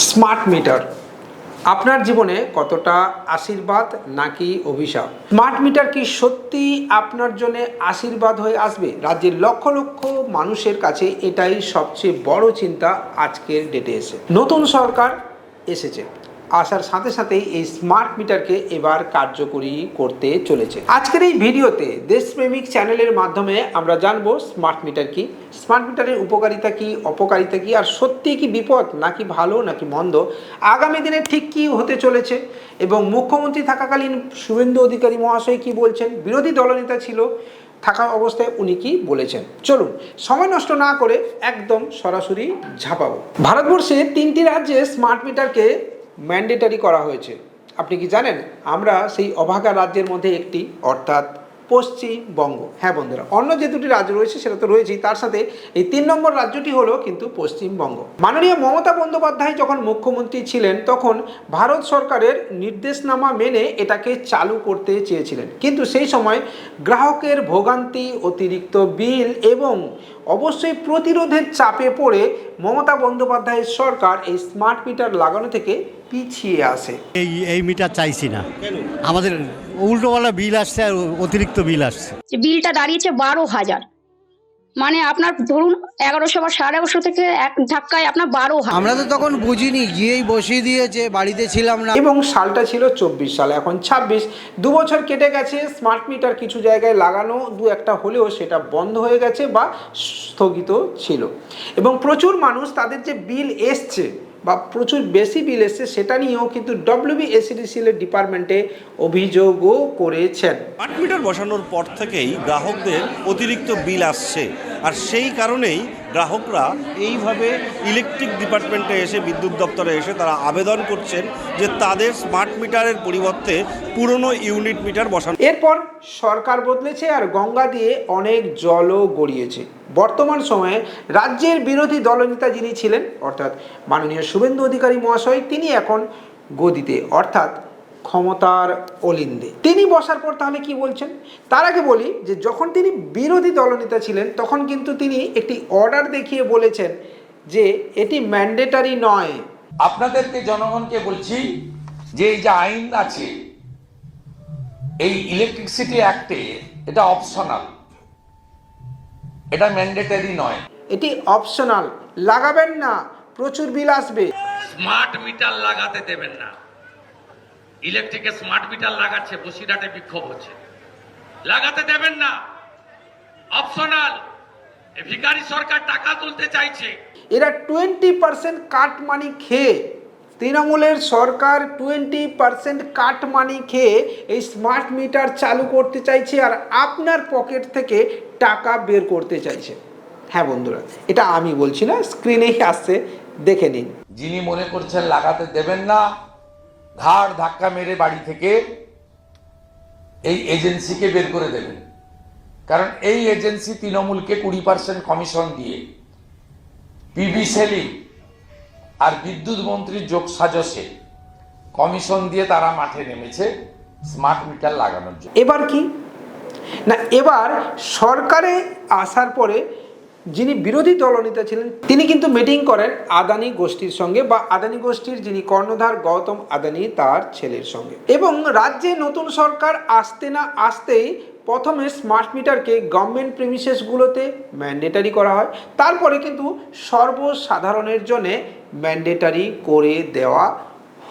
Smart meter আপনার জীবনে কতটা আশীর্বাদ নাকি অভিশাপ? স্মার্ট মিটার কি সত্যি আপনার জন্য আশীর্বাদ হয়ে আসবে? রাজ্যের লক্ষ লক্ষ মানুষের কাছে এটাই সবচেয়ে বড় চিন্তা আজকের ডেটে এসে। নতুন সরকার এসেছে, আসার সাথে সাথেই এই স্মার্ট মিটারকে এবার কার্যকরী করতে চলেছে। আজকের এই ভিডিওতে দেশপ্রেমিক চ্যানেলের মাধ্যমে আমরা জানবো স্মার্ট মিটার কি, স্মার্ট মিটারের উপকারিতা কি, অপকারিতা কি, আর সত্যি কি বিপদ নাকি ভালো নাকি মন্দ, আগামী দিনে ঠিক কি হতে চলেছে, এবং মুখ্যমন্ত্রী থাকাকালীন শুভেন্দু অধিকারী মহাশয় কি বলছেন, বিরোধী দলনেতা ছিল থাকা অবস্থায় উনি কি বলেছেন। চলুন সময় নষ্ট না করে একদম সরাসরি ঝাঁপাবো। ভারতবর্ষে 3টি রাজ্যে স্মার্ট মিটারকে ম্যান্ডেটারি করা হয়েছে। আপনি কি জানেন? আমরা সেই অভাগা রাজ্যের মধ্যে একটি, অর্থাৎ পশ্চিমবঙ্গ। হ্যাঁ বন্ধুরা, অন্য যে দুটি রাজ্য রয়েছে সেটা তো রয়েছেই, তার সাথে এই 3 নম্বর রাজ্যটি হলো কিন্তু পশ্চিমবঙ্গ। মাননীয় মমতা বন্দ্যোপাধ্যায় যখন মুখ্যমন্ত্রী ছিলেন তখন ভারত সরকারের নির্দেশনামা মেনে এটাকে চালু করতে চেয়েছিলেন, কিন্তু সেই সময় গ্রাহকের ভোগান্তি, অতিরিক্ত বিল এবং অবশ্যই প্রতিরোধের চাপে পড়ে মমতা বন্দ্যোপাধ্যায়ের সরকার এই স্মার্ট মিটার লাগানো থেকে পিছিয়ে আসে। এই মিটার চাইছি না। আমাদের উল্টোপাল্টা বিল আসছে আর অতিরিক্ত বিল আসছে। বিলটা দাঁড়িয়েছে 12,000, মানে আপনার ধরুন 1100 বা 1150 থেকে এক ধাক্কায় আপনার 12,000। আমরা তো তখন বুঝিনি, গিয়েই বসিয়ে দিয়েছে, বাড়িতে ছিলাম না। এবং সালটা ছিল 24 সাল, এখন 26, 2 বছর কেটে গেছে। স্মার্ট মিটার কিছু জায়গায় লাগানো দু একটা হলেও সেটা বন্ধ হয়ে গেছে বা স্থগিত ছিল, এবং প্রচুর মানুষ তাদের যে বিল এসছে বা প্রচুর বেশি বিল এসছে সেটা নিয়েও কিন্তু WBSEDCL এর ডিপার্টমেন্টে অভিযোগও করেছেন। স্মার্ট মিটার বসানোর পর থেকেই গ্রাহকদের অতিরিক্ত বিল আসছে, আর সেই কারণেই গ্রাহকরা এইভাবে ইলেকট্রিক ডিপার্টমেন্টে এসে, বিদ্যুৎ দপ্তরে এসে তারা আবেদন করছেন যে তাদের স্মার্ট মিটারের পরিবর্তে পুরনো ইউনিট মিটার বসানো। এরপর সরকার বদলেছে আর গঙ্গা দিয়ে অনেক জলও গড়িয়েছে। বর্তমান সময়ে রাজ্যের বিরোধী দলনেতা যিনি ছিলেন, অর্থাৎ মাননীয় শুভেন্দু অধিকারী মহাশয়, তিনি এখন গদিতে, অর্থাৎ ক্ষমতার অলিন্দে তিনি বসার পর তাহলে কি বলছেন? তার আগে বলি যে যখন তিনি বিরোধী দলনেতা ছিলেন তখন কিন্তু তিনি একটি অর্ডার দেখিয়ে বলেছেন যে এটি ম্যান্ডেটারি নয়। আপনাদেরকে, জনগণকে বলছি যে এই যে আইন আছে, এই ইলেকট্রিসিটি অ্যাক্টে, এটা অপশনাল, এটা ম্যান্ডেটারি নয়। এটি অপশনাল, লাগাবেন না, প্রচুর বিল আসবে। স্মার্ট মিটার লাগাতে দেবেন না। ইলেকট্রিকে স্মার্ট মিটার লাগাচ্ছে, বসিরহাটে বিক্ষোভ হচ্ছে, লাগাতে দেবেন না, অপশনাল। ভিখারি সরকার টাকা তুলতে চাইছে। এরা 20% কাট মানি খেয়ে, তৃণমূলের সরকার 20% কাট মানি খেয়ে এই স্মার্ট মিটার চালু করতে চাইছে আর আপনার পকেট থেকে টাকা বের করতে চাইছে। হ্যাঁ বন্ধুরা, এটা আমি বলছি না, স্ক্রিনেই আসছে, দেখে নিন। যিনি মনে করছেন লাগাতে দেবেন না, ঘাড় ধাক্কা মেরে বাড়ি থেকে এই এজেন্সিকে বের করে দেবেন। কারণ এই এজেন্সি তৃণমূলকে 20% কমিশন দিয়ে, পিবি সেলিং আর বিদ্যুৎ মন্ত্রীর যোগ সাজসে কমিশন দিয়ে তারা মাঠে নেমেছে স্মার্ট মিটার লাগানোর জন্য। এবার কি না, এবার সরকারে আসার পরে যিনি বিরোধী দলনেতা ছিলেন তিনি কিন্তু মিটিং করেন আদানি গোষ্ঠীর সঙ্গে, বা আদানি গোষ্ঠীর যিনি কর্ণধার গৌতম আদানি তার ছেলের সঙ্গে, এবং রাজ্যে নতুন সরকার আসতে না আসতেই প্রথমে স্মার্ট মিটারকে গভর্নমেন্ট প্রিমিসেসগুলোতে ম্যান্ডেটারি করা হয়, তারপরে কিন্তু সর্বসাধারণের জন্য ম্যান্ডেটারি করে দেওয়া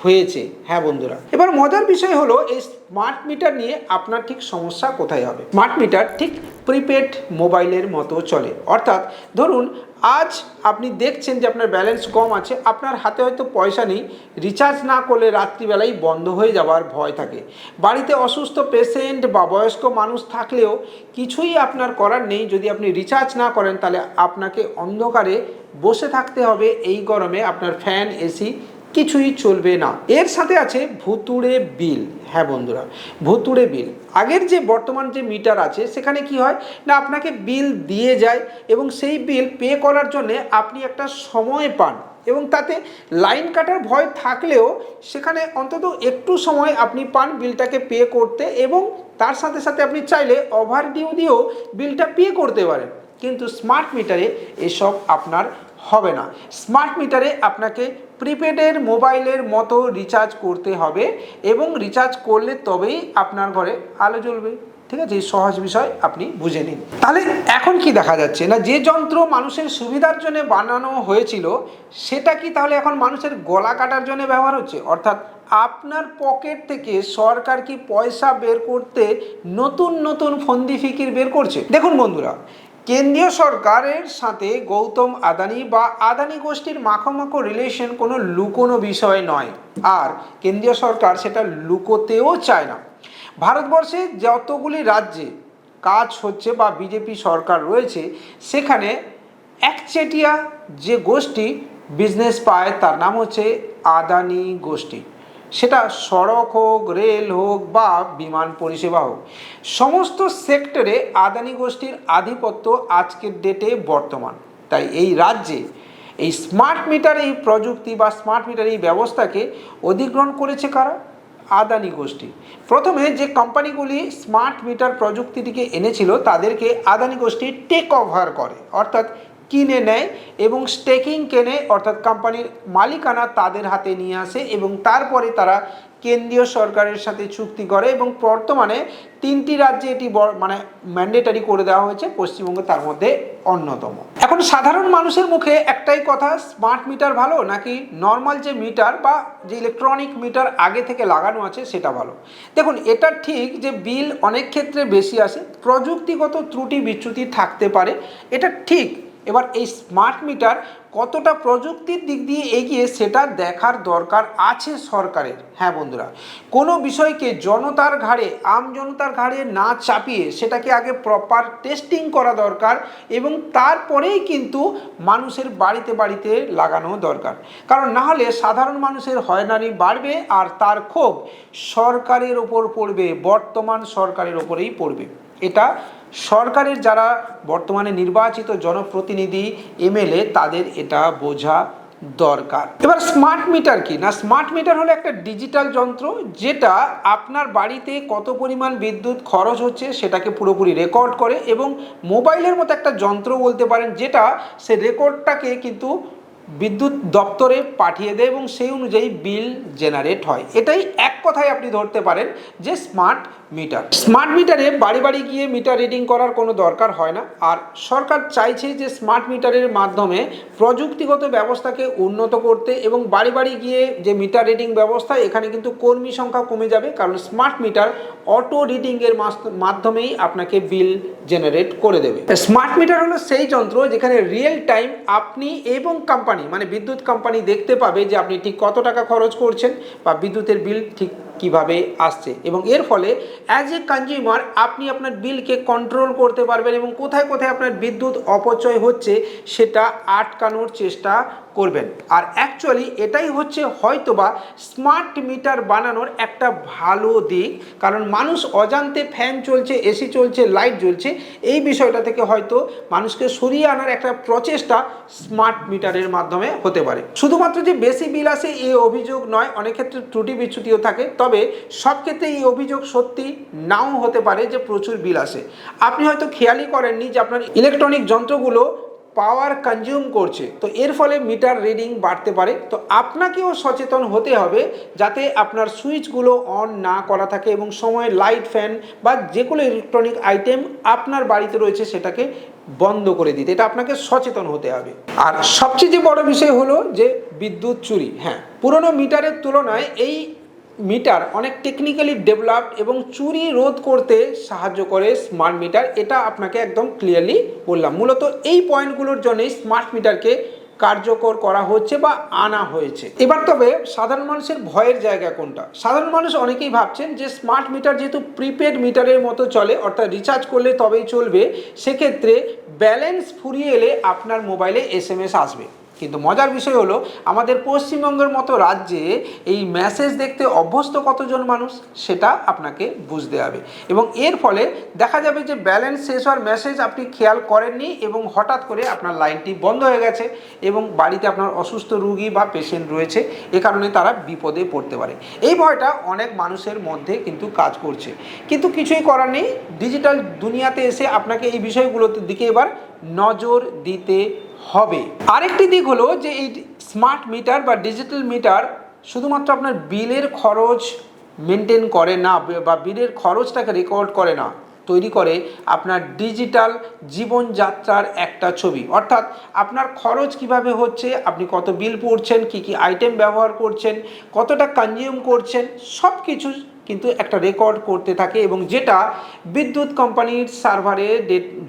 হয়েছে। হ্যাঁ বন্ধুরা, এবার মজার বিষয় হলো এই স্মার্ট মিটার নিয়ে আপনার ঠিক সমস্যা কোথায় হবে। স্মার্ট মিটার ঠিক প্রিপেড মোবাইলের মতো চলে, অর্থাৎ ধরুন আজ আপনি দেখছেন যে আপনার ব্যালেন্স কম আছে, আপনার হাতে হয়তো পয়সা নেই, রিচার্জ না করলে রাত্রিবেলায় বন্ধ হয়ে যাওয়ার ভয় থাকে, বাড়িতে অসুস্থ পেশেন্ট বা বয়স্ক মানুষ থাকলেও কিছুই আপনার করার নেই, যদি আপনি রিচার্জ না করেন তাহলে আপনাকে অন্ধকারে বসে থাকতে হবে, এই গরমে আপনার ফ্যান, এসি কিছুই চলবে না। এর সাথে আছে ভুতুড়ে বিল। হ্যাঁ বন্ধুরা, ভুতুড়ে বিল। আগের যে বর্তমান যে মিটার আছে সেখানে কি হয় না, আপনাকে বিল দিয়ে যায় এবং সেই বিল পে করার জন্য আপনি একটা সময় পান, এবং তাতে লাইন কাটার ভয় থাকলেও সেখানে অন্তত একটু সময় আপনি পান বিলটাকে পে করতে, এবং তার সাথে সাথে আপনি চাইলে ওভার ডিউ দিয়েও বিলটা পে করতে পারেন। কিন্তু স্মার্ট মিটারে এসব আপনার হবে না। স্মার্ট মিটারে আপনাকে প্রিপেডের মোবাইলের মতো রিচার্জ করতে হবে এবং রিচার্জ করলে তবেই আপনার ঘরে আলো জ্বলবে। ঠিক আছে, এই সহজ বিষয় আপনি বুঝে নিন। তাহলে এখন কি দেখা যাচ্ছে না, যে যন্ত্র মানুষের সুবিধার জন্য বানানো হয়েছিল সেটা কি তাহলে এখন মানুষের গলা কাটার জন্য ব্যবহার হচ্ছে? অর্থাৎ আপনার পকেট থেকে সরকার কি পয়সা বের করতে নতুন নতুন ফন্দি ফিকির বের করছে? দেখুন বন্ধুরা, কেন্দ্রীয় সরকারের সাথে গৌতম আদানি বা আদানি গোষ্ঠীর মাখো রিলেশন কোনো লুকোনো বিষয় নয়, আর কেন্দ্রীয় সরকার সেটা লুকোতেও চায় না। ভারতবর্ষে যতগুলি রাজ্যে কাজ হচ্ছে বা বিজেপি সরকার রয়েছে সেখানে একচেটিয়া যে গোষ্ঠী বিজনেস পায় তার নাম হচ্ছে আদানি গোষ্ঠী। সেটা সড়ক হোক, রেল হোক বা বিমান পরিষেবা হোক, সমস্ত সেক্টরে আদানি গোষ্ঠীর আধিপত্য আজকের ডেটে বর্তমান। তাই এই রাজ্যে এই স্মার্ট মিটার এই প্রযুক্তি বা স্মার্ট মিটার এই ব্যবস্থাকে অধিগ্রহণ করেছে কারা? আদানি গোষ্ঠী। প্রথমে যে কোম্পানিগুলি স্মার্ট মিটার প্রযুক্তিটিকে এনেছিল তাদেরকে আদানি গোষ্ঠী টেক ওভার করে, অর্থাৎ কিনে নেয় এবং স্টেকিং কেনে, অর্থাৎ কোম্পানির মালিকানা তাদের হাতে নিয়ে আসে এবং তারপরে তারা কেন্দ্রীয় সরকারের সাথে চুক্তি করে এবং বর্তমানে 3টি রাজ্যে এটি মানে ম্যান্ডেটারি করে দেওয়া হয়েছে, পশ্চিমবঙ্গ তার মধ্যে অন্যতম। এখন সাধারণ মানুষের মুখে একটাই কথা, স্মার্ট মিটার ভালো নাকি নর্মাল যে মিটার বা যে ইলেকট্রনিক মিটার আগে থেকে লাগানো আছে সেটা ভালো? দেখুন, এটা ঠিক যে বিল অনেক ক্ষেত্রে বেশি আসে, প্রযুক্তিগত ত্রুটি বিচ্যুতি থাকতে পারে, এটা ঠিক। এবার এই স্মার্ট মিটার কতটা প্রযুক্তির দিক দিয়ে এগিয়ে সেটা দেখার দরকার আছে সরকারের। হ্যাঁ বন্ধুরা, কোনো বিষয়কে জনতার ঘাড়ে, আম জনতার ঘাড়ে না চাপিয়ে সেটাকে আগে প্রপার টেস্টিং করা দরকার এবং তারপরেই কিন্তু মানুষের বাড়িতে বাড়িতে লাগানো দরকার। কারণ না হলে সাধারণ মানুষের হয়রানি বাড়বে আর তার ক্ষোভ সরকারের ওপর পড়বে, বর্তমান সরকারের ওপরেই পড়বে। এটা সরকারের যারা বর্তমানে নির্বাচিত জনপ্রতিনিধি এমএলএ তাদের এটা বোঝা দরকার। এবার স্মার্ট মিটার কি না, স্মার্ট মিটার হলো একটা ডিজিটাল যন্ত্র যেটা আপনার বাড়িতে কত পরিমাণ বিদ্যুৎ খরচ হচ্ছে সেটাকে পুরোপুরি রেকর্ড করে এবং মোবাইলের মতো একটা যন্ত্র বলতে পারেন, যেটা সে রেকর্ডটাকে কিন্তু বিদ্যুৎ দপ্তরে পাঠিয়ে দেয় এবং সেই অনুযায়ী বিল জেনারেট হয়। এটাই এক কথায় আপনি ধরতে পারেন যে স্মার্ট মিটার। স্মার্ট মিটারে বাড়ি বাড়ি গিয়ে মিটার রিডিং করার কোনো দরকার হয় না। আর সরকার চাইছে যে স্মার্ট মিটারের মাধ্যমে প্রযুক্তিগত ব্যবস্থাকে উন্নত করতে এবং বাড়ি বাড়ি গিয়ে যে মিটার রিডিং ব্যবস্থা, এখানে কিন্তু কর্মী সংখ্যা কমে যাবে, কারণ স্মার্ট মিটার অটো রিডিংয়ের মাধ্যমেই আপনাকে বিল জেনারেট করে দেবে। স্মার্ট মিটার হলো সেই যন্ত্র যেখানে রিয়েল টাইম আপনি এবং কোম্পানি মানে বিদ্যুৎ কোম্পানি দেখতে পাবে যে আপনি ঠিক কত টাকা খরচ করছেন বা বিদ্যুতের বিল ঠিক কিভাবে আসছে, এবং এর ফলে অ্যাজ এ কনজিউমার আপনি আপনার বিলকে কন্ট্রোল করতে পারবেন এবং কোথায় কোথায় আপনার বিদ্যুৎ অপচয় হচ্ছে সেটা আটকানোর চেষ্টা করবেন। আর অ্যাকচুয়ালি এটাই হচ্ছে হয়তোবা স্মার্ট মিটার বানানোর একটা ভালো দিক, কারণ মানুষ অজান্তে ফ্যান চলছে, এসি চলছে, লাইট জ্বলছে, এই বিষয়টা থেকে হয়তো মানুষকে সরিয়ে আনার একটা প্রচেষ্টা স্মার্ট মিটারের মাধ্যমে হতে পারে। শুধুমাত্র যে বেশি বিল আসে এই অভিযোগ নয়, অনেক ক্ষেত্রে ত্রুটি বিচ্যুতিও থাকে, তবে সব ক্ষেত্রে এই অভিযোগ সত্যি নাও হতে পারে যে প্রচুর বিল আসে। আপনি হয়তো খেয়ালই করেননি যে আপনার ইলেকট্রনিক যন্ত্রগুলো পাওয়ার কনজিউম করছে, তো এর ফলে মিটার রিডিং বাড়তে পারে। তো আপনাকেও সচেতন হতে হবে যাতে আপনার সুইচগুলো অন না করা থাকে এবং সময় লাইট, ফ্যান বা যে কোনো ইলেকট্রনিক আইটেম আপনার বাড়িতে রয়েছে সেটাকে বন্ধ করে দিতে, এটা আপনাকে সচেতন হতে হবে। আর সবচেয়ে যে বড় বিষয় হলো যে বিদ্যুৎ চুরি। হ্যাঁ, পুরনো মিটারের তুলনায় এই মিটার অনেক টেকনিক্যালি ডেভেলপড এবং চুরি রোধ করতে সাহায্য করে স্মার্ট মিটার, এটা আপনাকে একদম ক্লিয়ারলি বললাম। মূলত এই পয়েন্টগুলোর জন্যই স্মার্ট মিটারকে কার্যকর করা হচ্ছে বা আনা হয়েছে। এবার তবে সাধারণ মানুষের ভয়ের জায়গা কোনটা? সাধারণ মানুষ অনেকেই ভাবছেন যে স্মার্ট মিটার যেহেতু প্রিপেড মিটারের মতো চলে, অর্থাৎ রিচার্জ করলে তবেই চলবে, সেক্ষেত্রে ব্যালেন্স ফুরিয়ে এলে আপনার মোবাইলে SMS আসবে। কিন্তু মজার বিষয় হলো আমাদের পশ্চিমবঙ্গের মতো রাজ্যে এই মেসেজ দেখতে অভ্যস্ত কতজন মানুষ সেটা আপনাকে বুঝতে হবে, এবং এর ফলে দেখা যাবে যে ব্যালেন্স শেষ হওয়ার মেসেজ আপনি খেয়াল করেননি এবং হঠাৎ করে আপনার লাইনটি বন্ধ হয়ে গেছে এবং বাড়িতে আপনার অসুস্থ রোগী বা পেশেন্ট রয়েছে, এ কারণে তারা বিপদে পড়তে পারে। এই ভয়টা অনেক মানুষের মধ্যে কিন্তু কাজ করছে, কিন্তু কিছুই করার নেই। ডিজিটাল দুনিয়াতে এসে আপনাকে এই বিষয়গুলোর দিকে এবার নজর দিতে হবে। আরেকটি দিক হলো যে এই স্মার্ট মিটার বা ডিজিটাল মিটার শুধুমাত্র আপনার বিলের খরচ মেনটেন করে না বা বিলের খরচটাকে রেকর্ড করে না, তৈরি করে আপনার ডিজিটাল জীবনযাত্রার একটা ছবি। অর্থাৎ আপনার খরচ কিভাবে হচ্ছে, আপনি কত বিল পড়ছেন, কি কি আইটেম ব্যবহার করছেন, কতটা কনজিউম করছেন, সব কিছু কিন্তু একটা রেকর্ড করতে থাকে এবং যেটা বিদ্যুৎ কোম্পানির সার্ভারে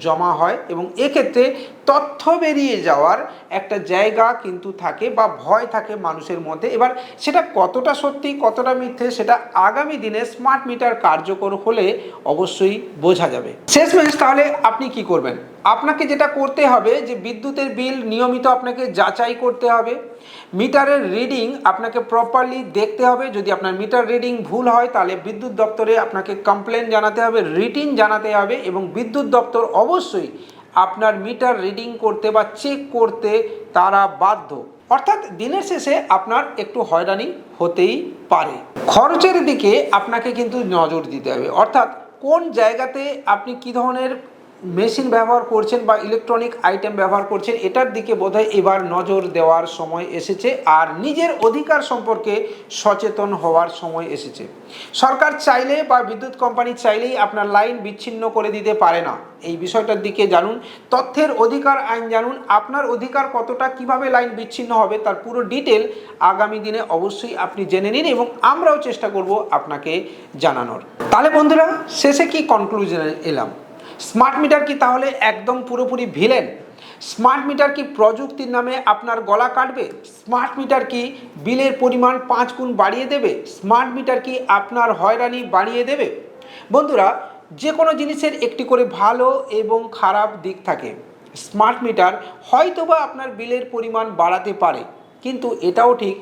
জমা হয় এবং এক্ষেত্রে তথ্য বেরিয়ে যাওয়ার একটা জায়গা কিন্তু থাকে বা ভয় থাকে মানুষের মধ্যে। এবার সেটা কতটা সত্যি কতটা মিথ্যে সেটা আগামী দিনে স্মার্ট মিটার কার্যকর হলে অবশ্যই বোঝা যাবে। শেষমেশ তাহলে আপনি কি করবেন? আপনাকে যেটা করতে হবে যে বিদ্যুতের বিল নিয়মিত আপনাকে যাচাই করতে হবে, মিটারের রিডিং আপনাকে প্রপারলি দেখতে হবে। যদি আপনার মিটার রিডিং ভুল হয় তাহলে বিদ্যুৎ দপ্তরে আপনাকে কমপ্লেন জানাতে হবে, রিটিন জানাতে হবে এবং বিদ্যুৎ দপ্তর অবশ্যই আপনার মিটার রিডিং করতে বা চেক করতে তারা বাধ্য। অর্থাৎ দিনের শেষে আপনার একটু হয়রানি হতেই পারে। খরচের দিকে আপনাকে কিন্তু নজর দিতে হবে, অর্থাৎ কোন জায়গাতে আপনি কী ধরনের মেশিন ব্যবহার করছেন বা ইলেকট্রনিক আইটেম ব্যবহার করছেন এটার দিকে বোধহয় এবার নজর দেওয়ার সময় এসেছে আর নিজের অধিকার সম্পর্কে সচেতন হওয়ার সময় এসেছে। সরকার চাইলে বা বিদ্যুৎ কোম্পানি চাইলেই আপনার লাইন বিচ্ছিন্ন করে দিতে পারে না। এই বিষয়টার দিকে জানুন, তথ্যের অধিকার আইন জানুন, আপনার অধিকার কতটা, কিভাবে লাইন বিচ্ছিন্ন হবে তার পুরো ডিটেল আগামী দিনে অবশ্যই আপনি জেনে নিন এবং আমরাও চেষ্টা করব আপনাকে জানানোর। তাহলে বন্ধুরা শেষে কি কনক্লুশনে এলাম? স্মার্ট মিটার কি তাহলে একদম পুরোপুরি ভিলেন? স্মার্ট মিটার কি প্রযুক্তির নামে আপনার গলা কাটবে? স্মার্ট মিটার কি বিলের পরিমাণ 5 গুণ বাড়িয়ে দেবে? স্মার্ট মিটার কি আপনার হয়রানি বাড়িয়ে দেবে? বন্ধুরা, যে কোনো জিনিসের একটি করে ভালো এবং খারাপ দিক থাকে। স্মার্ট মিটার হয়তোবা আপনার বিলের পরিমাণ বাড়াতে পারে, কিন্তু এটাও ঠিক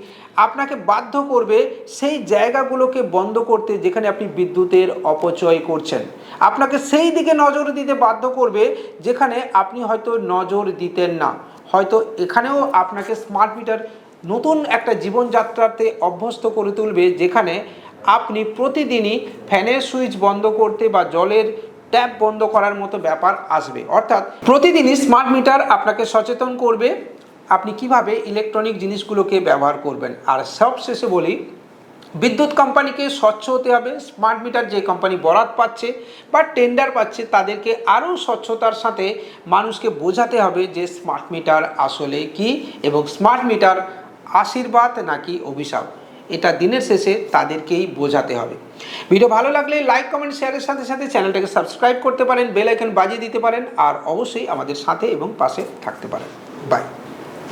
আপনাকে বাধ্য করবে সেই জায়গাগুলোকে বন্ধ করতে যেখানে আপনি বিদ্যুতের অপচয় করছেন। আপনাকে সেই দিকে নজর দিতে বাধ্য করবে যেখানে আপনি হয়তো নজর দিতেন না। হয়তো এখানেও আপনাকে স্মার্ট মিটার নতুন একটা জীবনযাত্রাতে অভ্যস্ত করে তুলবে যেখানে আপনি প্রতিদিনই ফ্যানের সুইচ বন্ধ করতে বা জলের ট্যাপ বন্ধ করার মতো ব্যাপার আসবে। অর্থাৎ প্রতিদিনই স্মার্ট মিটার আপনাকে সচেতন করবে আপনি কিভাবে ইলেকট্রনিক জিনিসগুলোকে ব্যবহার করবেন। আর সবশেষে বলি, বিদ্যুৎ কোম্পানিকে স্বচ্ছ হতে হবে। স্মার্ট মিটার যে কোম্পানি বরাত পাচ্ছে বা টেন্ডার পাচ্ছে তাদেরকে আরও স্বচ্ছতার সাথে মানুষকে বোঝাতে হবে যে স্মার্ট মিটার আসলে কি এবং স্মার্ট মিটার আশীর্বাদ নাকি অভিশাপ, এটা দিনের শেষে তাদেরকেই বোঝাতে হবে। ভিডিও ভালো লাগলে লাইক কমেন্ট শেয়ারের সাথে সাথে চ্যানেলটাকে সাবস্ক্রাইব করতে পারেন, বেল আইকন বাজিয়ে দিতে পারেন আর অবশ্যই আমাদের সাথে এবং পাশে থাকতে পারেন। বাই।